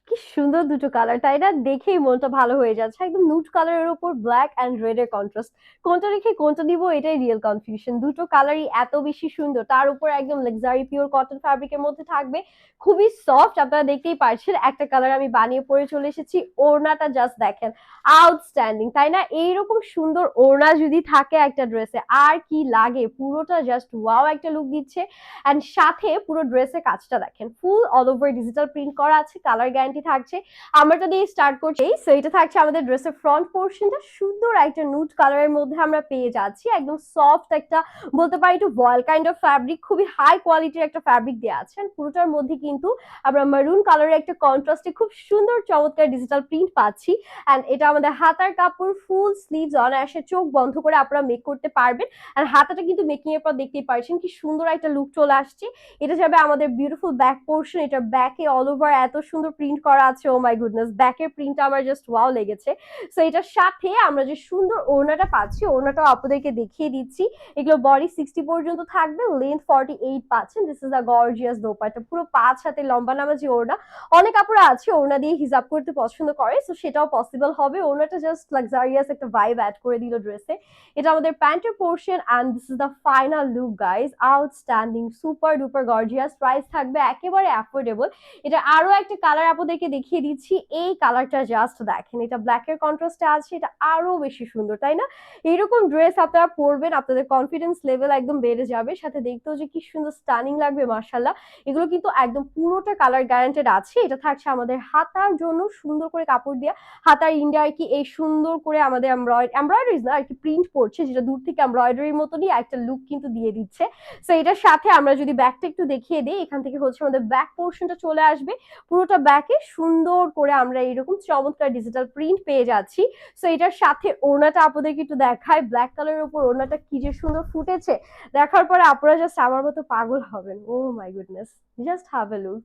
কি সুন্দর দুটো কালার, তাই না? দেখেই মনটা ভালো হয়ে যাচ্ছে। একদম নুড কালারের উপর ব্ল্যাক অ্যান্ড রেড এর কন্ট্রাস্ট। কোনটা রেখে কোনটা দিব এটাই রিয়েল কনফিউশন। দুটো কালারই এত বেশি সুন্দর। তার উপর একদম লাক্সারি পিওর কটন ফ্যাব্রিকের মধ্যে থাকবে। খুবই সফট, আপনারা দেখতেই পারছেন। একটা কালার আমি বানিয়ে পরে চলে এসেছি। ওড়নাটা জাস্ট দেখেন, আউটস্ট্যান্ডিং, তাই না? এইরকম সুন্দর ওড়না যদি থাকে একটা ড্রেসে আর কি লাগে, পুরোটা জাস্ট ওয়াও একটা লুক দিচ্ছে। অ্যান্ড সাথে পুরো ড্রেসের কাজটা দেখেন, ফুল অল ওভার ডিজিটাল প্রিন্ট করা আছে, কালার গ্যারান্টি থাকছে। আমারটা দিয়ে স্টার্ট করছি। সো এটা থাকছে আমাদের ড্রেসের ফ্রন্ট পোর্শনটা, সুন্দর একটা নুড কালারের মধ্যে আমরা পেয়ে যাচ্ছি। একদম সফট একটা, বলতে পারি একটু ভয়েল কাইন্ড অফ ফ্যাব্রিক, খুবই হাই কোয়ালিটির একটা ফ্যাব্রিক দেওয়া আছে। পুরোটার মধ্যে কিন্তু আমরা মারুন কালারের একটা কন্ট্রাস্টে খুব সুন্দর চমৎকার ডিজিটাল প্রিন্ট পাচ্ছি। অ্যান্ড এটা আমাদের হাতার কাপড়, ফুল স্লিভস অনায়াসে চোখ বন্ধ করে আপনারা মেক করতে পারবেন। আর হাতাটা কিন্তু মেকিং এর পর দেখতেই পারছেন কি সুন্দর একটা লুক চলে আসছে। এটা যাবে আমাদের বিউটিফুল ব্যাক পোর্শন। এটা ব্যাকে অল ওভার এত সুন্দর প্রিন্ট করা আছে, ও মাই গুডনেস, ব্যাকের প্রিন্টটা আমার জাস্ট ওয়াও লেগেছে। সো এটার সাথে আমরা যে সুন্দর ওড়নাটা পাচ্ছি, ওড়নাটাও আপনাদেরকে দেখিয়ে দিচ্ছি। এগুলো বডি 60 পর্যন্ত থাকবে, লেন্থ 48 পাচ্ছেন। This is a gorgeous dupatta, পুরো 5 হাতে লম্বা নামাজি ওড়না। অনেক আপুরা আছে ওড়না দিয়ে হিজাব করতে পছন্দ করে, সো সেটাও পসিবল হবে। ওড়নাটা জাস্ট লাক্সারিয়াস একটা ভাইব অ্যাড করে দিল ড্রেসে। এটা আমাদের প্যান্টের portion and this is the final look guys, outstanding, super duper gorgeous. Price থাকবে একেবারে অ্যাফোর্ডেবল। এটা আরো একটা কালার আপনাদেরকে দেখিয়ে দিচ্ছি। এই কালারটা জাস্ট দেখেন, এটা ব্ল্যাকের কন্ট্রাস্টে আছে, এটা আরো বেশি সুন্দর, তাই না? এইরকম ড্রেস আপনারা পরবেন, আপনাদের কনফিডেন্স লেভেল একদম বেড়ে যাবে, সাথে দেখতেও যে কি সুন্দর স্টানিং লাগবে মাশাআল্লাহ। এগুলো কিন্তু একদম পুরোটা কালার গ্যারান্টেড আছে। এটা থাকছে আমাদের হাতার জন্য সুন্দর করে কাপড় দিয়ে, হাতার ইন্ডে আর কি এই সুন্দর করে আমাদের এমব্রয়ডারিজ না আর কি প্রিন্ট পড়ছে, যেটা দূর থেকে এমব্রয়ডারির মতনই একটা লুক কিন্তু দিয়ে দিচ্ছে। সো এটার সাথে আমরা যদি ব্যাকটা একটু দেখিয়ে দিই, এখান থেকে হচ্ছে আমাদের ব্যাক পোর্শনটা চলে আসবে। পুরোটা ব্যাকে সুন্দর করে আমরা এরকম চমৎকার ডিজিটাল প্রিন্ট পেয়ে যাচ্ছি। সো এটার সাথে ওড়নাটা আপনাদেরকে একটু দেখায়, ব্ল্যাক কালারের উপর ওড়নাটা কি যে সুন্দর ফুটেছে। দেখার পরে আপনারা জাস্ট আমার মতো পাগল হবেন। Oh my goodness, just have a look.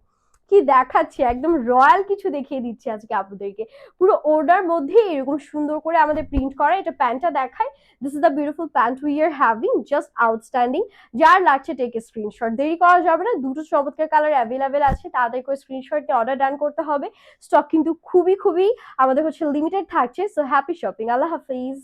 কি দেখাচ্ছি, একদম রয়্যাল কিছু দেখিয়ে দিচ্ছি আজকে আপনাদেরকে। পুরো ওড়নার মধ্যে এরকম সুন্দর করে আমাদের প্রিন্ট করা। এটা প্যান্টটা দেখায়, this is the beautiful pant we are having, just outstanding. যার লাগছে টেক এ স্ক্রিনশট, দেরি করা যাবে না। দুটো চমৎকার কালার অ্যাভেলেবেল আছে, তাদের করে স্ক্রিনশট নিয়ে অর্ডার ডান করতে হবে। স্টক কিন্তু খুবই খুবই আমাদের হচ্ছে লিমিটেড থাকছে। সো হ্যাপি শপিং, আল্লাহ হাফিজ।